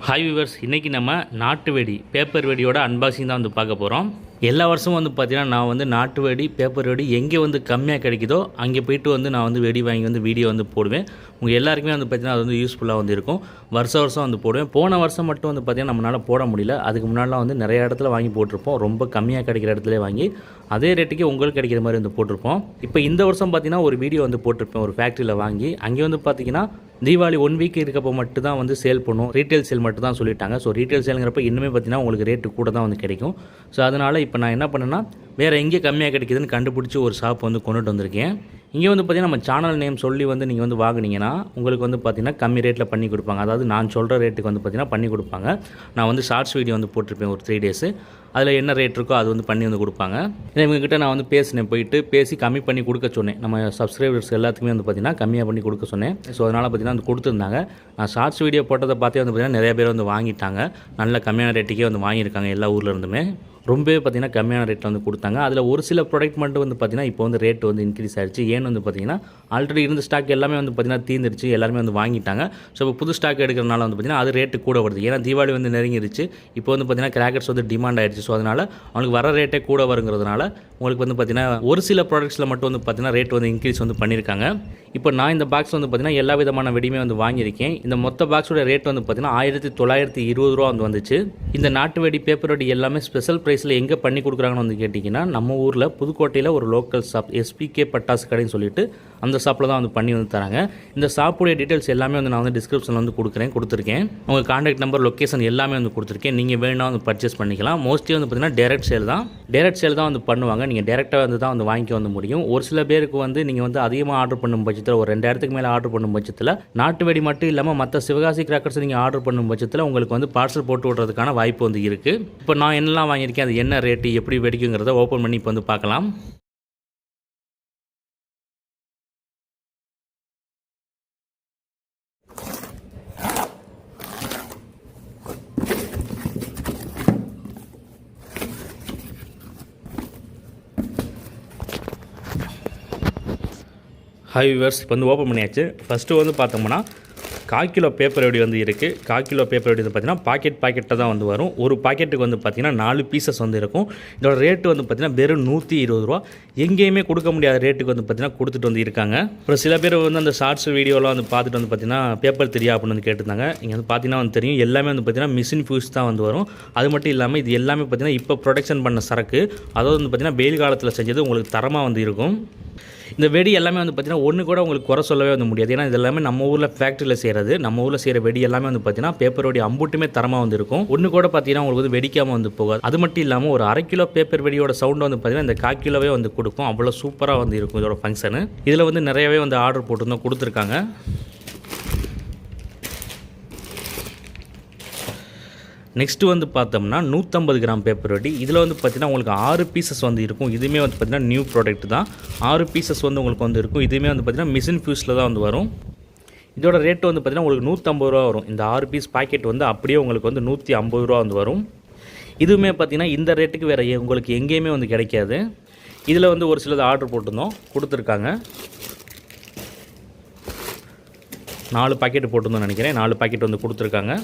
Hi viewers, இன்றைக்கி நம்ம நாட்டு வெடி பேப்பர் வெடியோட அன்பாக்சிங் தான் வந்து பார்க்க போகிறோம். எல்லா வருஷமும் வந்து பார்த்திங்கன்னா நான் வந்து நாட்டு வெடி பேப்பர் வெடி எங்கே வந்து கம்மியாக கிடைக்குதோ அங்கே போய்ட்டு வந்து நான் வந்து வெடி வாங்கி வந்து வீடியோ வந்து போடுவேன். உங்கள் எல்லாருக்குமே வந்து பார்த்திங்கன்னா அது வந்து யூஸ்ஃபுல்லாக வந்து இருக்கும். வருஷம் வந்து போடுவேன். போன வருஷம் மட்டும் வந்து பார்த்திங்கன்னா நம்மளால் போட முடியல. அதுக்கு முன்னாடிலாம் வந்து நிறைய இடத்துல வாங்கி போட்டிருப்போம். ரொம்ப கம்மியாக கிடைக்கிற இடத்துல வாங்கி அதே ரேட்டுக்கு உங்களுக்கு கிடைக்கிற மாதிரி வந்து போட்டிருப்போம். இப்போ இந்த வருஷம் பார்த்திங்கன்னா ஒரு வீடியோ வந்து போட்டிருப்பேன் ஒரு ஃபேக்ட்ரியில் வாங்கி. அங்கே வந்து பார்த்திங்கன்னா தீபாவளி 1 வீக் இருக்கப்போ மட்டும் தான் வந்து சேல் பண்ணும், ரீட்டைல் சேல் மட்டும் தான் சொல்லிட்டாங்க. ஸோ ரீட்டைல் சேலுங்கிறப்ப இன்னுமே பார்த்திங்கன்னா உங்களுக்கு ரேட்டு கூட தான் வந்து கிடைக்கும். ஸோ அதனால் இப்போ நான் என்ன பண்ணேன்னா வேறு எங்கே கம்மியாக கிடைக்குதுன்னு கண்டுபிடிச்சி ஒரு ஷாப் வந்து கொண்டுட்டு வந்திருக்கேன். இங்கே வந்து பார்த்திங்கன்னா நம்ம சேனல் நேம் சொல்லி வந்து நீங்கள் வந்து வாங்கினீங்கன்னா உங்களுக்கு வந்து பார்த்திங்கன்னா கம்மி ரேட்டில் பண்ணி கொடுப்பாங்க. அதாவது நான் சொல்கிற ரேட்டுக்கு வந்து பார்த்திங்கன்னா பண்ணி கொடுப்பாங்க. நான் வந்து ஷார்ட்ஸ் வீடியோ வந்து போட்டிருப்பேன் ஒரு 3 டேஸு. அதில் என்ன ரேட் இருக்கோ அது வந்து பண்ணி வந்து கொடுப்பாங்க. இவங்ககிட்ட நான் வந்து பேசினேன், போயிட்டு பேசி கம்மி பண்ணி கொடுக்க சொன்னேன். நம்ம சப்ஸ்கிரைபர்ஸ் எல்லாத்துக்குமே வந்து பார்த்திங்கன்னா கம்மியாக பண்ணி கொடுக்க சொன்னேன். ஸோ அதனால் பார்த்திங்கன்னா வந்து கொடுத்துருந்தாங்க. நான் ஷார்ட்ஸ் வீடியோ போட்டதை பார்த்தே வந்து பார்த்திங்கன்னா நிறைய பேர் வந்து வாங்கிட்டாங்க. நல்ல கம்மியான ரேட்டுக்கே வந்து வாங்கியிருக்காங்க எல்லா ஊரில் இருந்துமே. ரொம்பவே பார்த்திங்கன்னா கம்மியான ரேட்டில் வந்து கொடுத்தாங்க. அதில் ஒரு சில ப்ராடக்ட் மட்டும் வந்து பார்த்திங்கன்னா இப்போ வந்து ரேட் வந்து இன்க்ரீஸ் ஆகிடுச்சு. ஏன்னு வந்து பார்த்திங்கன்னா ஆல்ரெடி இருந்த ஸ்டாக் எல்லாமே வந்து பார்த்திங்கன்னா தீர்ந்துருச்சு, எல்லாருமே வந்து வாங்கிட்டாங்க. ஸோ இப்போ புது ஸ்டாக் எடுக்கிறனால வந்து பார்த்திங்கன்னா அது ரேட்டு கூட வருது. ஏன்னா தீபாவளி வந்து நெருங்கிருச்சு. இப்போ வந்து பார்த்திங்கன்னா கிராக்கர்ஸ் வந்து டிமாண்ட் ஆகிடுச்சு. ஸோ அதனால் அவங்களுக்கு வர ரேட்டே கூட வருங்கிறதுனால உங்களுக்கு வந்து பார்த்திங்கன்னா ஒரு சில ப்ராடக்ட்ஸில் மட்டும் வந்து பார்த்திங்கன்னா ரேட் வந்து இன்க்ரீஸ் வந்து பண்ணியிருக்காங்க. இப்போ நான் இந்த பாக்ஸ் வந்து பார்த்திங்கன்னா எல்லா விதமான வெடியுமே வந்து வாங்கியிருக்கேன். இந்த மொத்த பாக்ஸோட ரேட் வந்து பார்த்திங்கன்னா 1920 ரூபா வந்து வந்துச்சு. இந்த நாட்டு வெடி பேப்பர் வெடி எல்லாமே ஸ்பெஷல் ப்ரைஸில் எங்கே பண்ணி கொடுக்குறாங்கன்னு வந்து கேட்டிங்கன்னா நம்ம ஊரில் புதுக்கோட்டையில் ஒரு லோக்கல் ஷாப் SPK பட்டாசு கடைன்னு சொல்லிட்டு அந்த ஷாப்பில் தான் வந்து பண்ணி வந்து தராங்க. இந்த ஷாப்புடைய டீட்டெயில்ஸ் எல்லாமே வந்து நான் வந்து டிஸ்கிரிப்ஷனில் வந்து கொடுத்துருக்கேன். உங்கள் கான்டாக்ட் நம்பர் லொக்கேஷன் எல்லாமே வந்து கொடுத்துருக்கேன். நீங்கள் வேணால் வந்து பர்ச்சேஸ் பண்ணிக்கலாம். மோஸ்ட்லி வந்து பார்த்திங்கன்னா டேரக்ட் சேல் தான் வந்து பண்ணுவாங்க. நீங்கள் டேரெக்டாக வந்து தான் வந்து வாங்கிக்க வந்து முடியும். ஒரு சில பேருக்கு வந்து நீங்கள் வந்து அதிகமாக ஆர்டர் பண்ணும் பட்சத்தில் ஒரு 2000க்கு மேலே ஆர்டர் பண்ணும் பட்சத்தில் நாட்டு வெடி மட்டும் இல்லாமல் மற்ற சிவகாசி கிராக்கர்ஸ் நீங்கள் ஆர்டர் பண்ணும் பட்சத்தில் உங்களுக்கு வந்து பார்சல் போட்டு விடுறதுக்கான வாய்ப்பு வந்து இருக்குது. இப்போ நான் என்னெல்லாம் வாங்கியிருக்கேன், அது என்ன ரேட்டு எப்படி வெடிக்குங்கிறத ஓப்பன் பண்ணி இப்போ வந்து பார்க்கலாம். ஹாய் வியூவர்ஸ், இப்போ வந்து ஓப்பன் பண்ணியாச்சு. ஃபஸ்ட்டு வந்து பார்த்தோம்னா 1/4 கிலோ பேப்பர் வெடி வந்து இருக்குது. 1/4 கிலோ பேப்பர் வெடி வந்து பார்த்திங்கன்னா பாக்கெட்டாக தான் வந்து வரும். ஒரு பாக்கெட்டுக்கு வந்து பார்த்திங்கன்னா 4 பீசஸ் வந்து இருக்கும். இதோட ரேட்டு வந்து பார்த்திங்கன்னா வெறும் 120 ரூபா. எங்கேயுமே கொடுக்க முடியாத ரேட்டுக்கு வந்து பார்த்திங்கன்னா கொடுத்துட்டு வந்து இருக்காங்க. அப்புறம் சில பேர் வந்து அந்த ஷார்ட்ஸ் வீடியோலாம் வந்து பார்த்துட்டு வந்து பார்த்திங்கன்னா பேப்பர் தெரியா அப்படின்னு வந்து கேட்டிருந்தாங்க. இங்கே வந்து பார்த்திங்கன்னா வந்து தெரியும் எல்லாமே வந்து பார்த்திங்கன்னா மிஷின் ஃபியூஸ் தான் வந்து வரும். அது மட்டும் இல்லாமல் இது எல்லாமே பார்த்திங்கன்னா இப்போ ப்ரொடக்ஷன் பண்ண சரக்கு, அதாவது வந்து பார்த்திங்கன்னா வெயில் காலத்தில் செஞ்சது உங்களுக்கு தரமாக வந்து இருக்கும். இந்த வெடி எல்லாமே வந்து பார்த்திங்கன்னா ஒன்று கூட உங்களுக்கு குறை சொல்லவே வந்து முடியாது. ஏன்னா இது எல்லாமே நம்ம ஊரில் ஃபேக்ட்ரியில் செய்கிறது. நம்ம ஊரில் செய்கிற வெடி எல்லாமே வந்து பார்த்திங்கன்னா பேப்பர் வெடி அம்புட்டுமே தரமாக வந்து இருக்கும். ஒன்று கூட பார்த்திங்கன்னா உங்களுக்கு வந்து வெடிக்காமல் வந்து போகாது. அது மட்டும் இல்லாமல் ஒரு 1/2 கிலோ பேப்பர் வெடியோட சவுண்ட் வந்து பார்த்திங்கன்னா இந்த 1/4 கிலோவே வந்து கொடுக்கும். அவ்வளோ சூப்பராக வந்து இருக்கும் இதோட ஃபங்க்ஷனு. இதில் வந்து நிறையவே வந்து ஆர்டர் போட்டு கொடுத்துருக்காங்க. நெக்ஸ்ட்டு வந்து பார்த்தோம்னா 150 கிராம் பேப்பர் வெடி. இதில் வந்து பார்த்திங்கன்னா உங்களுக்கு 6 பீசஸ் வந்து இருக்கும். இதுவுமே வந்து பார்த்திங்கன்னா நியூ ப்ராடக்ட் தான். 6 பீசஸ் வந்து உங்களுக்கு வந்து இருக்கும். இதுவுமே வந்து பார்த்திங்கன்னா மிஷின் ஃபியூஸில் தான் வந்து வரும். இதோட ரேட்டு வந்து பார்த்திங்கன்னா உங்களுக்கு 150 ரூபா வரும். இந்த 6 பீஸ் பாக்கெட் வந்து அப்படியே உங்களுக்கு வந்து 150 ரூபா வந்து வரும். இதுவுமே பார்த்திங்கன்னா இந்த ரேட்டுக்கு வேறு உங்களுக்கு எங்கேயுமே வந்து கிடைக்காது. இதில் வந்து ஒரு சிலது ஆர்டர் போட்டிருந்தோம், கொடுத்துருக்காங்க. 4 பாக்கெட் போட்டிருந்தோம்னு நினைக்கிறேன். 4 பாக்கெட் வந்து கொடுத்துருக்காங்க.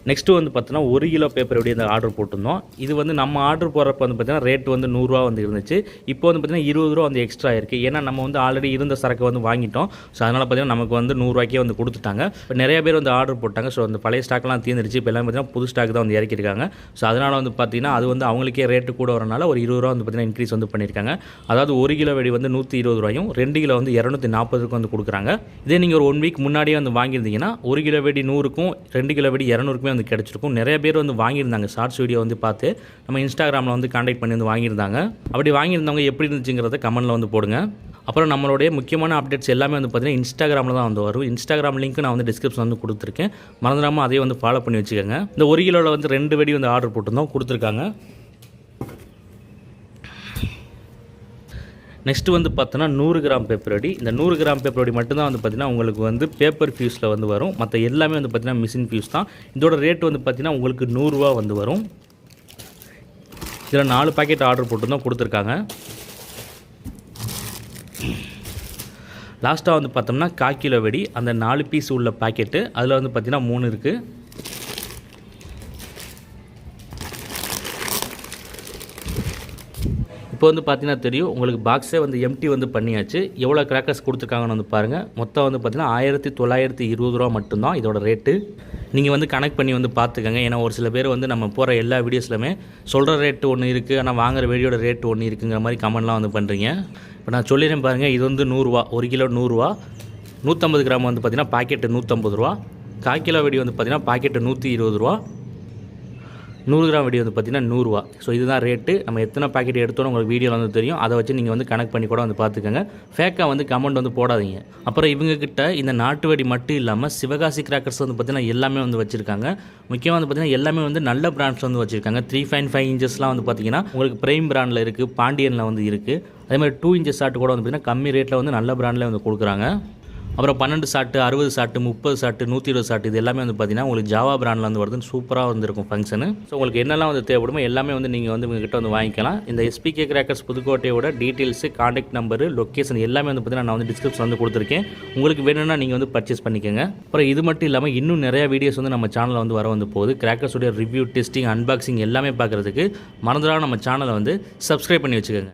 நெக்ஸ்ட்டு வந்து பார்த்தோன்னா 1 கிலோ பேப்பர் வெடி அந்த ஆர்டர் போட்டிருந்தோம். இது வந்து நம்ம ஆர்டர் போடுறப்ப வந்து பார்த்திங்கன்னா ரேட் வந்து 100 ரூபா வந்து இருந்துச்சு. இப்போ வந்து பார்த்திங்கன்னா 20 ரூபா வந்து எக்ஸ்ட்ரா இருக்குது. ஏன்னா நம்ம வந்து ஆல்ரெடி இருந்த சரக்கு வந்து வாங்கிட்டோம். ஸோ அதனால் பார்த்திங்கன்னா நமக்கு வந்து 100 ரூபாய்க்கே வந்து கொடுத்துட்டாங்க. இப்போ நிறைய பேர் வந்து ஆர்டர் போட்டாங்க. ஸோ அந்த பழைய ஸ்டாக்லாம் தீர்ந்துருச்சு. இப்போ எல்லாம் பார்த்திங்கன்னா புது ஸ்டாக் தான் வந்து இறக்கிருக்காங்க. ஸோ அதனால் வந்து பார்த்திங்கன்னா அது வந்து அவங்களுக்கே ரேட்டு கூட வரனால ஒரு 20 ரூபா வந்து பார்த்திங்கன்னா இன்க்ரீஸ் வந்து பண்ணியிருக்காங்க. அதாவது 1 கிலோ வெடி வந்து 120 ரூபாயும் 2 கிலோ வந்து 240 வந்து கொடுக்குறாங்க. இதே நீங்கள் ஒரு 1 வீக் முன்னாடியே வந்து வாங்கியிருந்தீங்கன்னா 1 கிலோ வெடி 100க்கும் 2 கிலோ வெடி 200க்குமே வந்து கிடச்சிருக்கும். நிறைய பேர் வந்து வாங்கியிருந்தாங்க. ஷார்ட்ஸ் வீடியோ வந்து பார்த்து நம்ம இன்ஸ்டாகிராமில் வந்து கான்டாக்ட் பண்ணி வந்து வாங்கியிருந்தாங்க. அப்படி வாங்கியிருந்தவங்க எப்படி இருந்துச்சுங்கிறத கமெண்ட்டில் வந்து போடுங்க. அப்புறம் நம்மளுடைய முக்கியமான அப்டேட்ஸ் எல்லாமே வந்து பார்த்திங்கன்னா இன்ஸ்டாகிராமில் தான் வந்து வரும். இன்ஸ்டாகிராம் லிங்க் நான் வந்து டிஸ்கிரிப்ஷன் வந்து கொடுத்துருக்கேன். மறந்துடாமல் அதையும் வந்து ஃபாலோ பண்ணி வச்சுக்கோங்க. இந்த 1 கிலோவில் வந்து 2 வெடி வந்து ஆர்டர் போட்டிருந்தோம், கொடுத்துருக்காங்க. நெக்ஸ்ட்டு வந்து பார்த்தோன்னா 100 கிராம் பேப்பர் வெடி. இந்த 100 கிராம் பேப்பர் வெடி மட்டும்தான் வந்து பார்த்திங்கன்னா உங்களுக்கு வந்து பேப்பர் ஃபியூஸில் வந்து வரும். மற்ற எல்லாமே வந்து பார்த்திங்கன்னா மிஷின் ஃபியூஸ் தான். இதோட ரேட் வந்து பார்த்திங்கன்னா உங்களுக்கு 100 ரூபா வந்து வரும். இதில் 4 பாக்கெட் ஆர்டர் போட்டு தான் கொடுத்துருக்காங்க. லாஸ்ட்டாக வந்து பார்த்தோம்னா 1/4 கிலோ வெடி, அந்த 4 பீஸ் உள்ள பாக்கெட்டு, அதில் வந்து பார்த்திங்கன்னா 3 இருக்குது. இப்போ வந்து பார்த்தீங்கன்னா தெரியும் உங்களுக்கு பாக்ஸே வந்து எம்டி வந்து பண்ணியாச்சு. எவ்வளோ கிராக்கர்ஸ் கொடுத்துருக்காங்கன்னு வந்து பாருங்கள். மொத்தம் வந்து பார்த்தீங்கன்னா 1920 ரூபா மட்டும்தான் இதோட ரேட்டு. நீங்கள் வந்து கனெக்ட் பண்ணி வந்து பார்த்துக்கங்க. ஏன்னா ஒரு சில பேர் வந்து நம்ம போகிற எல்லா வீடியோஸ்லையுமே சொல்கிற ரேட்டு ஒன்று இருக்குது, ஆனால் வாங்குகிற வீடியோட ரேட்டு ஒன்று இருக்குங்கிற மாதிரி கமெண்ட்லாம் வந்து பண்ணுறீங்க. இப்போ நான் சொல்லிடுறேன் பாருங்கள். இது வந்து 100 ரூபா, 1 கிலோ 100 ரூபா, 150 கிராம் வந்து பார்த்திங்கன்னா பாக்கெட்டு 150 ரூபா, 1/4 கிலோ வெடி வந்து பார்த்திங்கன்னா பாக்கெட்டு 120 ரூபா, 100 கிராம் வெடி வந்து பார்த்திங்கன்னா 100 ரூபா. ஸோ இதுதான் ரேட்டு. நம்ம எத்தனை பாக்கெட் எடுத்தோன்னு உங்களுக்கு வீடியோவில் வந்து தெரியும். அதை வச்சு நீங்கள் வந்து கனெக்ட் பண்ணி கூட வந்து பார்த்துக்கோங்க. ஃபேக்காக வந்து கமெண்ட் வந்து போடாதீங்க. அப்புறம் இவங்கக்கிட்ட இந்த நாட்டு வெடி மட்டும் இல்லாமல் சிவகாசி கிராக்கர்ஸ் வந்து பார்த்திங்கன்னா எல்லாமே வந்து வச்சுருக்காங்க. முக்கியமாக வந்து பார்த்திங்கன்னா எல்லாமே வந்து நல்ல பிராண்ட்ஸ் வந்து வச்சுருக்காங்க. 3.5 இன்ச்சஸ்லாம் வந்து பார்த்திங்கன்னா உங்களுக்கு பிரைம் பிராண்டில் இருக்குது, பாண்டியனில் வந்து இருக்குது. அதே மாதிரி 2 இன்ச்சஸ் ஷாட் கூட வந்து பார்த்திங்கன்னா கம்மி ரேட்டில் வந்து நல்ல பிராண்டில் வந்து கொடுக்குறாங்க. அப்புறம் 12 ஷாட்டு, 60 ஷாட்டு, 30 ஷாட்டு, 120 ஷாட்டு, இது எல்லாமே வந்து பார்த்திங்கன்னா உங்களுக்கு ஜாவா பிராண்டில் வந்து வருதுன்னு சூப்பராக வந்துருக்கும் ஃபங்க்ஷனு. ஸோ உங்களுக்கு என்னெல்லாம் வந்து தேவைப்படுமோ எல்லாமே வந்து நீங்கள் வந்து உங்ககிட்ட வந்து வாங்கிக்கலாம். இந்த SPK கிராக்கர்ஸ் புதுக்கோட்டையோட டீட்டெயில்ஸு, காண்டாக்ட் நம்பரு, லொக்கேஷன் எல்லாமே வந்து பார்த்திங்கன்னா நான் வந்து டிஸ்கிரிப்ஷன் வந்து கொடுத்துருக்கேன். உங்களுக்கு வேணும்னா நீங்கள் வந்து பர்ச்சேஸ் பண்ணிக்கோங்க. அப்புறம் இது மட்டும் இல்லாமல் இன்னும் நிறையா வீடியோஸ் வந்து நம்ம சேனலில் வந்து வர வந்து போகுது. கிராக்கர்ஸுடைய ரிவ்யூ, டெஸ்டிங், அன்பாக்சிங் எல்லாமே பார்க்குறதுக்கு மறந்துடாம நம்ம சேனலை வந்து சப்ஸ்கிரைப் பண்ணி வச்சுக்கோங்க.